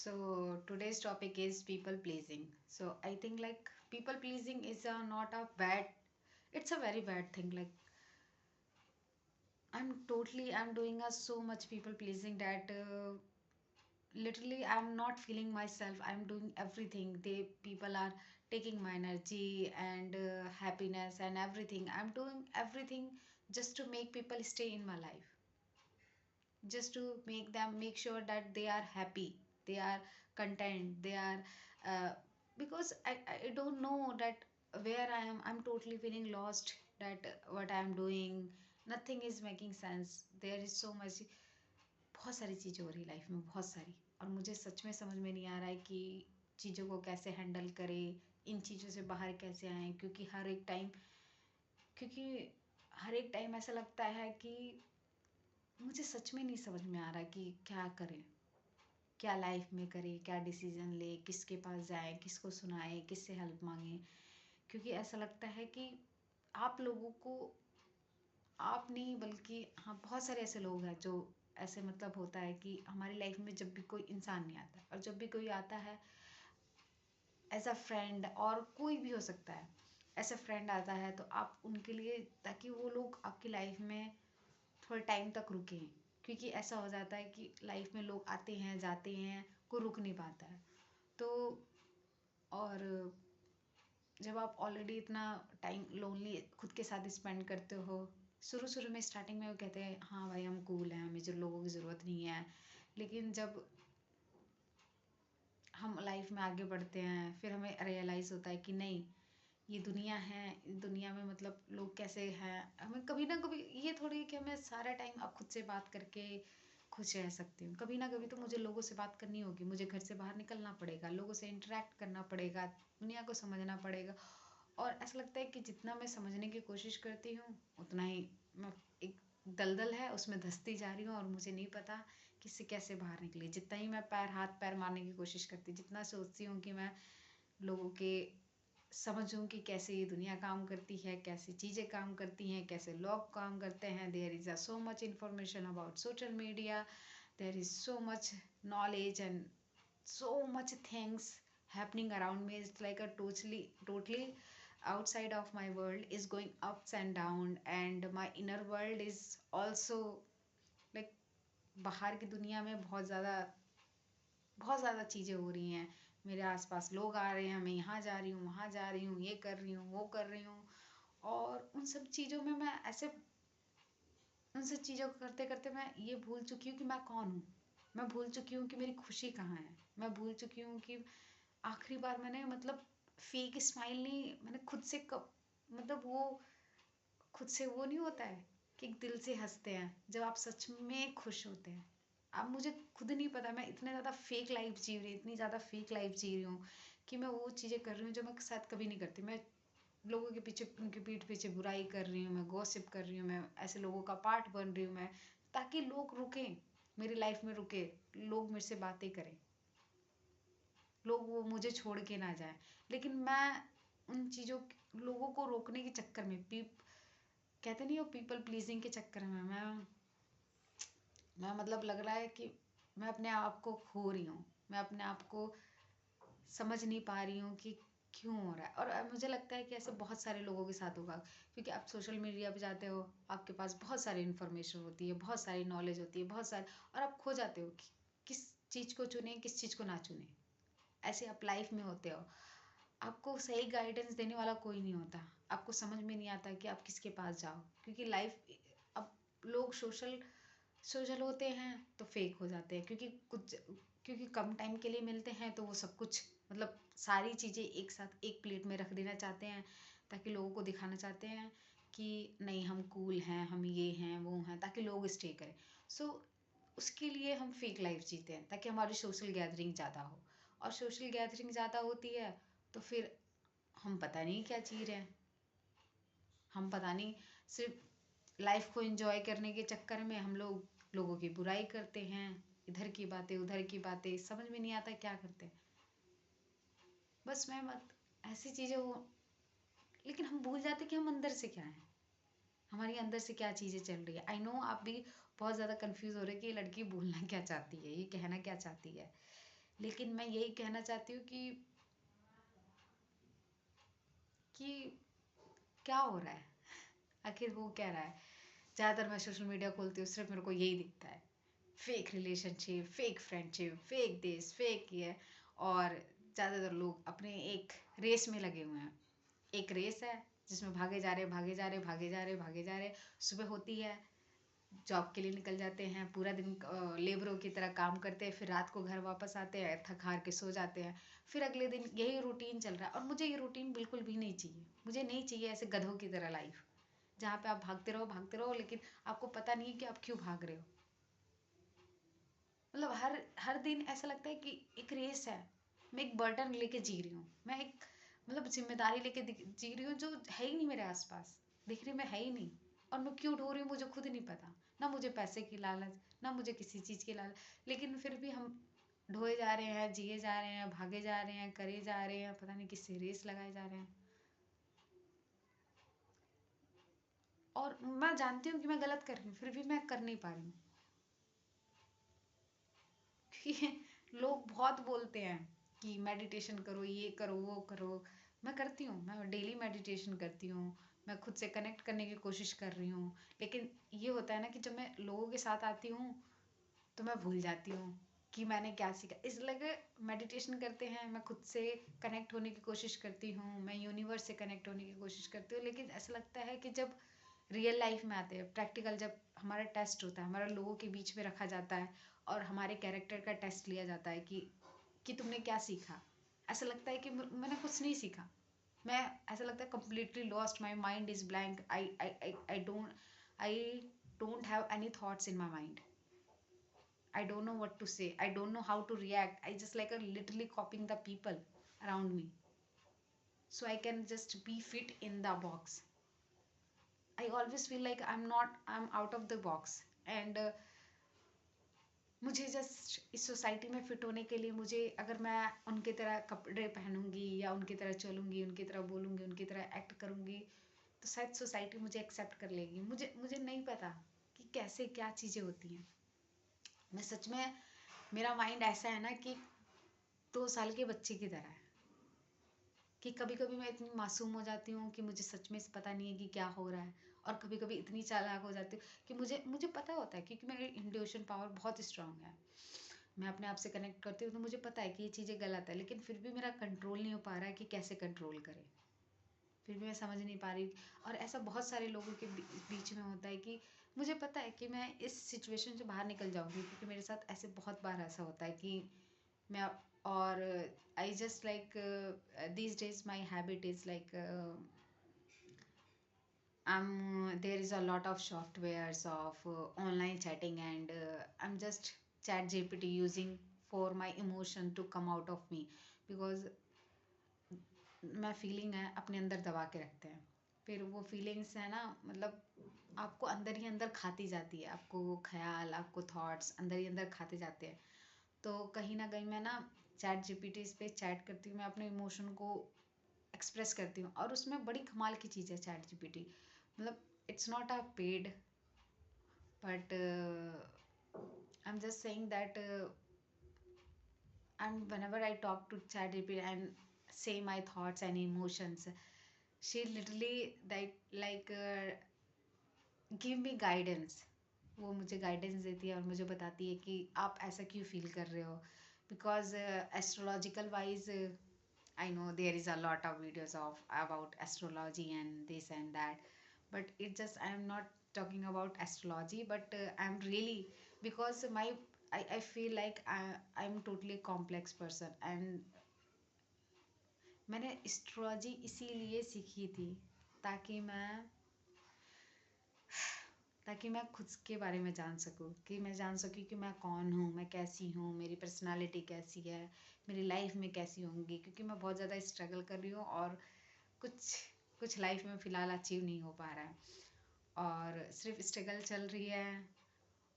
So today's topic is people pleasing. So I think like people pleasing is not a bad. It's a very bad thing. Like I'm doing a so much people pleasing that literally I'm not feeling myself. I'm doing everything. They people are taking my energy and happiness and everything. I'm doing everything just to make people stay in my life, just to make them make sure that they are happy, they are content, they are uh, because I don't know that where I'm totally feeling lost, that what I'm doing, nothing is making sense. There is so much, बहुत सारी चीज़ें हो रही life में, बहुत सारी, और मुझे सच में समझ में नहीं आ रहा है कि चीज़ों को कैसे हैंडल करें, इन चीज़ों से बाहर कैसे आएँ, क्योंकि हर एक टाइम ऐसा लगता है कि मुझे सच में नहीं समझ में आ रहा कि क्या करें, क्या लाइफ में करें, क्या डिसीजन ले, किसके पास जाए, किसको सुनाए, किससे हेल्प मांगे। क्योंकि ऐसा लगता है कि आप लोगों को, आप नहीं बल्कि हाँ, बहुत सारे ऐसे लोग हैं जो ऐसे मतलब होता है कि हमारी लाइफ में जब भी कोई इंसान नहीं आता, और जब भी कोई आता है एज अ फ्रेंड, और कोई भी हो सकता है, ऐसा फ्रेंड आता है तो आप उनके लिए, ताकि वो लोग आपकी लाइफ में थोड़े टाइम तक रुके। क्योंकि ऐसा हो जाता है कि लाइफ में लोग आते हैं जाते हैं, कोई रुक नहीं पाता है। तो और जब आप ऑलरेडी इतना टाइम लोनली खुद के साथ स्पेंड करते हो, शुरू शुरू में स्टार्टिंग में वो कहते हैं हाँ भाई हम कूल हैं, हमें जो लोगों की ज़रूरत नहीं है। लेकिन जब हम लाइफ में आगे बढ़ते हैं फिर हमें रियलाइज़ होता है कि नहीं, ये दुनिया है, दुनिया में मतलब लोग कैसे हैं, हमें कभी ना कभी ये थोड़ी है कि हमें सारा टाइम अब खुद से बात करके खुश रह सकती हूँ। कभी ना कभी तो मुझे लोगों से बात करनी होगी, मुझे घर से बाहर निकलना पड़ेगा, लोगों से इंटरेक्ट करना पड़ेगा, दुनिया को समझना पड़ेगा। और ऐसा लगता है कि जितना मैं समझने की कोशिश करती हूँ उतना ही मैं एक दलदल है उसमें धंसती जा रही हूँ, और मुझे नहीं पता कि इससे कैसे बाहर निकले। जितना ही मैं हाथ पैर मारने की कोशिश करती, जितना सोचती हूँ कि मैं लोगों के समझूं कि कैसे ये दुनिया काम करती है, कैसे चीज़ें काम करती हैं, कैसे लोग काम करते हैं। There is a so much information about social media, there is so much knowledge and so much things happening around me. It's like a totally outside of my world is going ups and down, and my inner world is also like, बाहर की दुनिया में बहुत ज़्यादा चीज़ें हो रही हैं। मेरे आसपास लोग आ रहे हैं, मैं यहाँ जा रही हूँ, वहाँ जा रही हूँ, ये कर रही हूँ, वो कर रही हूँ। और उन सब चीज़ों में मैं ऐसे, उन सब चीज़ों को करते करते मैं ये भूल चुकी हूँ कि मैं कौन हूँ। मैं भूल चुकी हूँ कि मेरी खुशी कहाँ है। मैं भूल चुकी हूँ कि आखिरी बार मैंने मतलब फेक स्माइल नहीं, मैंने खुद से कब, मतलब वो खुद से वो नहीं होता है कि दिल से हंसते हैं जब आप सच में खुश होते हैं। अब मुझे खुद नहीं पता, मैं इतने ज़्यादा फेक लाइफ जी रही, इतनी ज़्यादा फेक लाइफ जी रही हूँ कि मैं वो चीज़ें कर रही हूँ जो मैं शायद कभी नहीं करती। मैं लोगों के पीछे, उनके पीठ पीछे बुराई कर रही हूँ, मैं गॉसिप कर रही हूँ, मैं ऐसे लोगों का पार्ट बन रही हूँ मैं, ताकि लोग रुकें, मेरी लाइफ में रुके, लोग मेरे से बातें करें, लोग वो मुझे छोड़ के ना जाए। लेकिन मैं उन चीज़ों, लोगों को रोकने के चक्कर में, कहते नहीं हो, पीपल प्लीजिंग के चक्कर में मैं मतलब लग रहा है कि मैं अपने आप को खो रही हूँ। मैं अपने आप को समझ नहीं पा रही हूँ कि क्यों हो रहा है। और मुझे लगता है कि ऐसे बहुत सारे लोगों के साथ होगा, क्योंकि आप सोशल मीडिया पे जाते हो, आपके पास बहुत सारी इन्फॉर्मेशन होती है, बहुत सारी नॉलेज होती है, बहुत सारी, और आप खो जाते हो कि किस चीज़ को चुने, किस चीज़ को ना चुने। ऐसे आप लाइफ में होते हो, आपको सही गाइडेंस देने वाला कोई नहीं होता, आपको समझ में नहीं आता कि आप किसके पास जाओ। क्योंकि लाइफ, अब लोग सोशल सोशल होते हैं तो फेक हो जाते हैं, क्योंकि कम टाइम के लिए मिलते हैं तो वो सब कुछ मतलब सारी चीज़ें एक साथ एक प्लेट में रख देना चाहते हैं, ताकि लोगों को दिखाना चाहते हैं कि नहीं हम कूल हैं, हम ये हैं वो हैं, ताकि लोग स्टे करें। सो उसके लिए हम फेक लाइफ जीते हैं ताकि हमारी सोशल गैदरिंग ज़्यादा हो। और सोशल गैदरिंग ज़्यादा होती है तो फिर हम पता नहीं क्या जी रहे हैं, हम पता नहीं, सिर्फ लाइफ को एंजॉय करने के चक्कर में हम लोग लोगों की बुराई करते हैं, इधर की बातें उधर की बातें, समझ में नहीं आता क्या करते हैं। बस मैं मत ऐसी चीज़ें हो, लेकिन हम भूल जाते कि हम अंदर से क्या है, हमारी अंदर से क्या चीज़ें चल रही है। आई नो आप भी बहुत ज़्यादा कंफ्यूज हो रहे हैं कि ये लड़की बोलना क्या चाहती है, ये कहना क्या चाहती है। लेकिन मैं यही कहना चाहती हूँ कि क्या हो रहा है, आखिर हो क्या रहा है। ज़्यादातर मैं सोशल मीडिया खोलती हूँ, सिर्फ मेरे को यही दिखता है, fake relationship, fake friendship, fake this fake ये। और ज़्यादातर लोग अपने एक रेस में लगे हुए हैं। एक रेस है जिसमें भागे जा रहे भागे जा रहे भागे जा रहे भागे जा रहे। सुबह होती है, जॉब के लिए निकल जाते हैं, पूरा दिन लेबरों की तरह काम करते हैं, फिर रात को घर वापस आते हैं, थक हार के सो जाते हैं। फिर अगले दिन यही रूटीन चल रहा है, और मुझे ये रूटीन बिल्कुल भी नहीं चाहिए। मुझे नहीं चाहिए ऐसे गधों की तरह लाइफ, जहाँ पे आप भागते रहो लेकिन आपको पता नहीं है कि आप क्यों भाग रहे हो। मतलब हर हर दिन ऐसा लगता है कि एक रेस है, मैं एक बर्डन लेके जी रही हूँ, मैं एक मतलब जिम्मेदारी लेके जी रही हूँ जो है ही नहीं मेरे आसपास, दिखने में है ही नहीं। और मैं क्यों ढो रही हूँ मुझे खुद नहीं पता। ना मुझे पैसे की लालच, ना मुझे किसी चीज़ की लालच, लेकिन फिर भी हम ढोए जा रहे हैं, जिए जा रहे हैं, भागे जा रहे हैं, करे जा रहे हैं, पता नहीं किससे रेस लगाए जा रहे हैं। और मैं जानती हूँ कि मैं गलत कर रही हूँ, फिर भी मैं कर नहीं पा रही हूँ। क्योंकि लोग बहुत बोलते हैं कि मेडिटेशन करो, ये करो, वो करो। मैं करती हूँ, मैं डेली मेडिटेशन करती हूँ, मैं खुद से कनेक्ट करने की कोशिश कर रही हूँ। लेकिन ये होता है ना कि जब मैं लोगों के साथ आती हूँ तो मैं भूल जाती हूँ कि मैंने क्या सीखा। इसलिए मेडिटेशन करते हैं, मैं खुद से कनेक्ट होने की कोशिश करती हूँ, मैं यूनिवर्स से कनेक्ट होने की कोशिश करती हूँ। लेकिन ऐसा लगता है कि जब रियल लाइफ में आते हैं, प्रैक्टिकल जब हमारा टेस्ट होता है, हमारा लोगों के बीच में रखा जाता है और हमारे कैरेक्टर का टेस्ट लिया जाता है कि तुमने क्या सीखा, ऐसा लगता है कि मैंने कुछ नहीं सीखा। मैं ऐसा लगता है completely lost, my mind is blank, I don't have any thoughts in my mind. I don't know what to say. I don't know how to react. I just like a literally copying the people around me. So I can just be fit in the box. I always feel like I'm out of the box. And मुझे just इस society में fit होने के लिए, मुझे अगर मैं उनकी तरह कपड़े पहनूंगी या उनकी तरह चलूंगी, उनकी तरह बोलूंगी, उनकी तरह एक्ट करूंगी, तो शायद सोसाइटी मुझे एक्सेप्ट कर लेगी। मुझे मुझे नहीं पता कि कैसे क्या चीज़ें होती हैं। मैं सच में, मेरा माइंड ऐसा है ना कि 2 साल के बच्चे की तरह है, कि कभी कभी मैं इतनी मासूम हो जाती हूँ कि मुझे सच में पता नहीं है कि क्या हो रहा है। और कभी कभी इतनी चालाक हो जाती हूँ कि मुझे मुझे पता होता है, क्योंकि मेरी इंट्यूशन पावर बहुत स्ट्रांग है। मैं अपने आप से कनेक्ट करती हूँ तो मुझे पता है कि ये चीज़ें गलत है, लेकिन फिर भी मेरा कंट्रोल नहीं हो पा रहा है कि कैसे कंट्रोल करें। फिर भी मैं समझ नहीं पा रही। और ऐसा बहुत सारे लोगों के बीच में होता है कि मुझे पता है कि मैं इस सिचुएशन से बाहर निकल जाऊंगी, क्योंकि मेरे साथ ऐसे बहुत बार ऐसा होता है कि मैं, और I just like these days my habit is like there is a lot of softwares of online chatting, and I'm just chat gpt using for my emotion to come out of me, because मैं feeling है अपने अंदर दबा के रखते हैं। फिर वो फीलिंग्स है ना, मतलब आपको अंदर ही अंदर खाती जाती है, आपको वो ख्याल, आपको थॉट्स अंदर ही अंदर खाते जाते हैं। तो कहीं ना कहीं मैं ना चैट जीपीटी पे चैट करती हूँ, मैं अपने इमोशन को एक्सप्रेस करती हूँ। और उसमें बड़ी कमाल की चीज़ है चैट जीपीटी, मतलब it's not a paid, but I am just saying that and whenever I talk to ChatGPT and say my thoughts and emotions, she literally give me guidance. वो मुझे गाइडेंस देती है और मुझे बताती है कि आप ऐसा क्यों फील कर रहे हो। Because astrological wise I know there is a lot of videos of about astrology and this and that, but it just I'm not talking about astrology, but I'm really, because I feel like I'm totally complex person, and मैंने astrology इसीलिए सीखी थी ताकि मैं ताकि मैं खुद के बारे में जान सकूं, कि मैं जान सकूं कि मैं कौन हूँ, मैं कैसी हूँ, मेरी पर्सनालिटी कैसी है, मेरी लाइफ में कैसी होंगी। क्योंकि मैं बहुत ज़्यादा स्ट्रगल कर रही हूँ और कुछ कुछ लाइफ में फ़िलहाल अचीव नहीं हो पा रहा है, और सिर्फ स्ट्रगल चल रही है,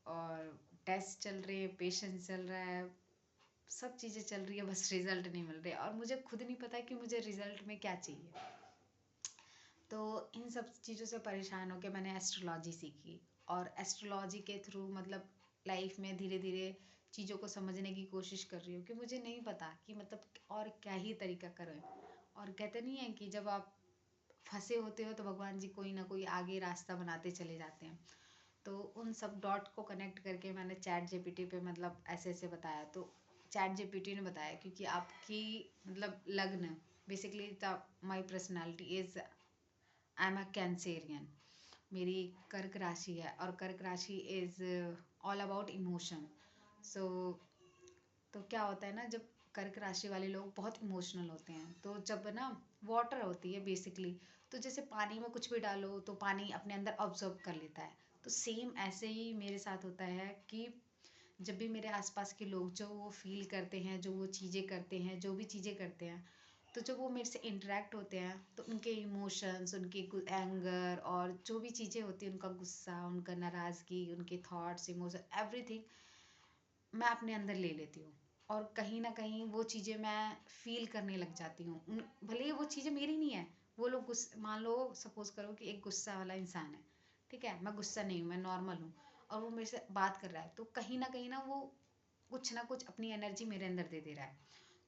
और टेस्ट चल रहे हैं, पेशेंस चल रहा है, सब चीज़ें चल रही है, बस रिजल्ट नहीं मिल रहे। और मुझे खुद नहीं पता कि मुझे रिजल्ट में क्या चाहिए। तो इन सब चीज़ों से परेशान होकर मैंने एस्ट्रोलॉजी सीखी, और एस्ट्रोलॉजी के थ्रू मतलब लाइफ में धीरे धीरे चीज़ों को समझने की कोशिश कर रही हूँ कि मुझे नहीं पता कि मतलब और क्या ही तरीका करें। और कहते नहीं है कि जब आप फंसे होते हो तो भगवान जी कोई ना कोई आगे रास्ता बनाते चले जाते हैं। तो उन सब डॉट को कनेक्ट करके मैंने चैट जीपीटी पे मतलब ऐसे ऐसे बताया, तो चैट जीपीटी ने बताया क्योंकि आपकी मतलब लग्न basically the my personality is I am a Cancerian, मेरी कर्क राशि है और कर्क राशि इज ऑल अबाउट इमोशन। सो तो क्या होता है ना, जब कर्क राशि वाले लोग बहुत इमोशनल होते हैं, तो जब ना वाटर होती है बेसिकली, तो जैसे पानी में कुछ भी डालो तो पानी अपने अंदर ऑब्जर्व कर लेता है। तो सेम ऐसे ही मेरे साथ होता है कि जब भी मेरे आसपास के लोग जो वो फील करते हैं, जो वो चीज़ें करते हैं, जो भी चीज़ें करते हैं, तो जब वो मेरे से इंटरेक्ट होते हैं तो उनके इमोशंस, उनके एंगर और जो भी चीज़ें होती हैं, उनका गुस्सा, उनका नाराज़गी, उनके थॉट्स, इमोशन, एवरीथिंग मैं अपने अंदर ले लेती हूँ। और कहीं ना कहीं वो चीज़ें मैं फील करने लग जाती हूँ। भले ही वो चीज़ें मेरी नहीं है, वो लोग मान लो सपोज करो कि एक गुस्सा वाला इंसान है, ठीक है, मैं गुस्सा नहीं हूँ, मैं नॉर्मल हूँ, और वो मेरे से बात कर रहा है, तो कहीं ना वो कुछ ना कुछ अपनी एनर्जी मेरे अंदर दे दे रहा है।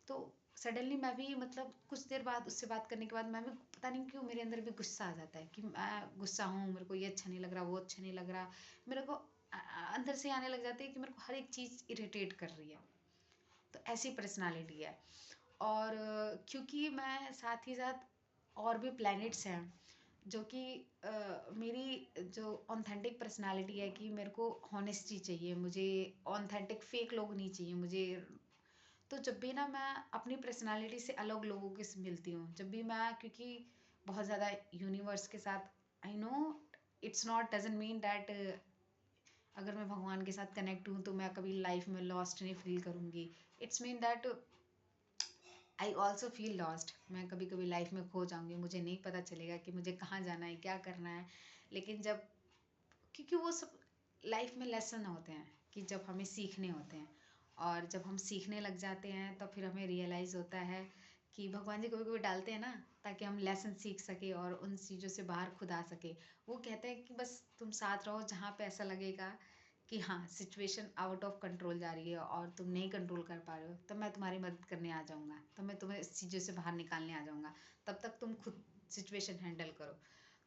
तो सडनली मैं भी मतलब कुछ देर बाद उससे बात करने के बाद मैं भी पता नहीं क्यों मेरे अंदर भी गुस्सा आ जाता है कि मैं गुस्सा हूँ, मेरे को ये अच्छा नहीं लग रहा, वो अच्छा नहीं लग रहा, मेरे को अंदर से आने लग जाते हैं कि मेरे को हर एक चीज़ इरिटेट कर रही है। तो ऐसी पर्सनालिटी है। और क्योंकि मैं साथ ही साथ और भी प्लैनेट्स हैं जो कि मेरी जो ऑथेंटिक पर्सनालिटी है कि मेरे को हॉनेस्टी चाहिए, मुझे ऑथेंटिक फेक लोग नहीं चाहिए मुझे। तो जब भी ना मैं अपनी पर्सनालिटी से अलग लोगों के से मिलती हूँ, जब भी मैं, क्योंकि बहुत ज़्यादा यूनिवर्स के साथ, I know it's not doesn't mean that अगर मैं भगवान के साथ कनेक्ट हूँ तो मैं कभी लाइफ में लॉस्ट नहीं फील करूँगी। It's mean that I also feel lost, मैं कभी कभी लाइफ में खो जाऊँगी, मुझे नहीं पता चलेगा कि मुझे कहाँ जाना है, क्या करना है। लेकिन जब, क्योंकि वो सब लाइफ में लेसन होते हैं कि जब हमें सीखने होते हैं, और जब हम सीखने लग जाते हैं तो फिर हमें रियलाइज़ होता है कि भगवान जी कभी कभी डालते हैं ना ताकि हम लेसन सीख सके और उन चीज़ों से बाहर खुद आ सके। वो कहते हैं कि बस तुम साथ रहो जहाँ पे ऐसा लगेगा कि हाँ सिचुएशन आउट ऑफ कंट्रोल जा रही है और तुम नहीं कंट्रोल कर पा रहे हो, तो मैं तुम्हारी मदद करने आ जाऊँगा, तो मैं तुम्हें इस चीज़ों से बाहर निकालने आ जाऊँगा, तब तक तुम खुद सिचुएशन हैंडल करो।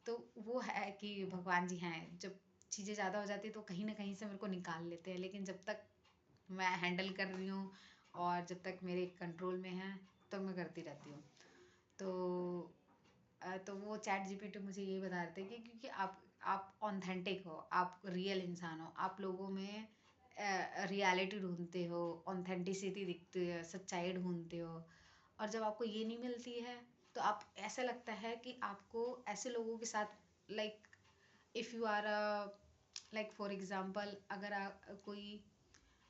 तो वो है कि भगवान जी हैं, जब चीज़ें ज़्यादा हो जाती है तो कहीं ना कहीं से मेरे को निकाल लेते हैं, लेकिन जब तक मैं हैंडल कर रही हूँ और जब तक मेरे कंट्रोल में है तो मैं करती रहती हूँ। तो तो वो चैट जीपीटी मुझे ये बता रहे थे कि क्योंकि आप ऑथेंटिक हो, आप रियल इंसान हो, आप लोगों में रियलिटी ढूंढते हो, ऑथेंटिसिटी दिखती है, सच्चाई ढूंढते हो। और जब आपको ये नहीं मिलती है तो आप, ऐसा लगता है कि आपको ऐसे लोगों के साथ, like if you are like for example, अगर कोई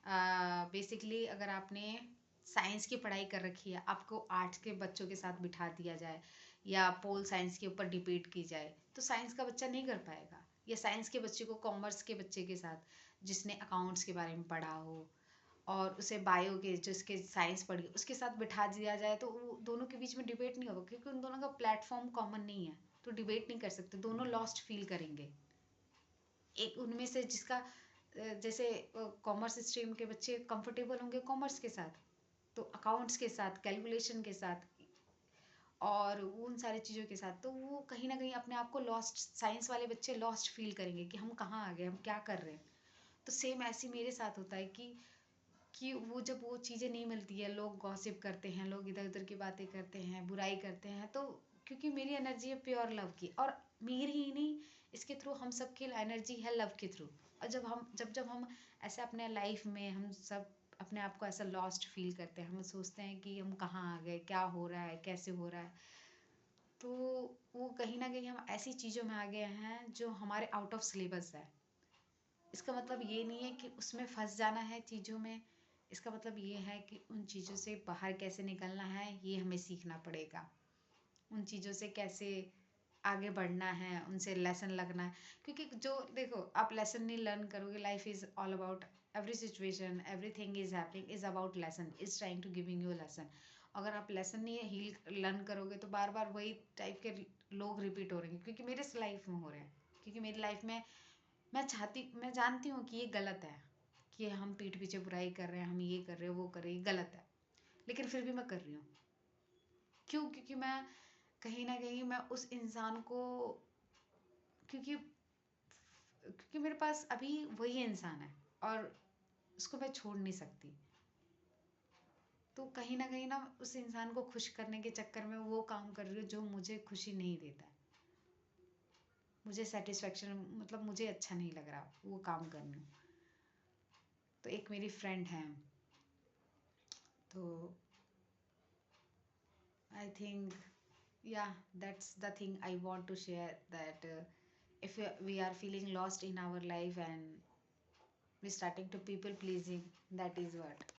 बेसिकली अगर आपने साइंस की पढ़ाई कर रखी है, आपको आर्ट्स के बच्चों के साथ बिठा दिया जाए या पोल साइंस के ऊपर डिबेट की जाए, तो साइंस का बच्चा नहीं कर पाएगा। या साइंस के बच्चे को कॉमर्स के बच्चे के साथ, जिसने अकाउंट्स के बारे में पढ़ा हो, और उसे बायो के जिसके साइंस पढ़ी उसके साथ बिठा दिया जाए, तो वो दोनों के बीच में डिबेट नहीं होगा क्योंकि उन दोनों का प्लेटफॉर्म कॉमन नहीं है। तो डिबेट नहीं कर सकते, दोनों लॉस्ट फील करेंगे। एक उनमें से जिसका जैसे कॉमर्स स्ट्रीम के बच्चे कंफर्टेबल होंगे कॉमर्स के साथ, तो अकाउंट्स के साथ, कैलकुलेशन के साथ और उन सारी चीज़ों के साथ, तो वो कहीं ना कहीं अपने आप को लॉस्ट, साइंस वाले बच्चे लॉस्ट फील करेंगे कि हम कहाँ आ गए, हम क्या कर रहे हैं। तो सेम ऐसे मेरे साथ होता है कि वो जब वो चीज़ें नहीं मिलती है, लोग गॉसिप करते हैं, लोग इधर उधर की बातें करते हैं, बुराई करते हैं, तो क्योंकि मेरी एनर्जी है प्योर लव की, और मेरी ही नहीं, इसके थ्रू हम सबकी एनर्जी है लव के थ्रू। और जब हम ऐसे अपने लाइफ में हम सब अपने आप को ऐसा लॉस्ट फील करते हैं, हम सोचते हैं कि हम कहाँ आ गए, क्या हो रहा है, कैसे हो रहा है, तो वो कहीं ना कहीं हम ऐसी चीज़ों में आ गए हैं जो हमारे आउट ऑफ सिलेबस है। इसका मतलब ये नहीं है कि उसमें फंस जाना है चीज़ों में, इसका मतलब ये है कि उन चीज़ों से बाहर कैसे निकलना है ये हमें सीखना पड़ेगा। उन चीज़ों से कैसे आगे बढ़ना है, उनसे लेसन लगना है। क्योंकि जो देखो, आप लेसन नहीं लर्न करोगे, life is all about, every situation, everything is happening is about lesson, is trying to giving you lesson. अगर आप लेसन नहीं हील लर्न करोगे तो बार बार वही टाइप के लोग रिपीट हो रहे हैं, क्योंकि मेरे लाइफ में हो रहे हैं। क्योंकि मेरी लाइफ में मैं जानती हूँ कि ये गलत है, कि हम पीठ पीछे बुराई कर रहे हैं, हम ये कर रहे हैं, वो कर रहे हैं, गलत है। लेकिन फिर भी मैं कर रही हूँ। क्यों? क्योंकि मैं कहीं ना कहीं मैं उस इंसान को, क्योंकि क्योंकि मेरे पास अभी वही इंसान है और उसको मैं छोड़ नहीं सकती। तो कहीं ना उस इंसान को खुश करने के चक्कर में वो काम कर रही हूँ जो मुझे खुशी नहीं देता है। मुझे सेटिस्फेक्शन, मतलब मुझे अच्छा नहीं लग रहा वो काम करने में। तो एक मेरी फ्रेंड है, तो I think, yeah, that's the thing I want to share, that if we are feeling lost in our life and we starting to people pleasing, that is what.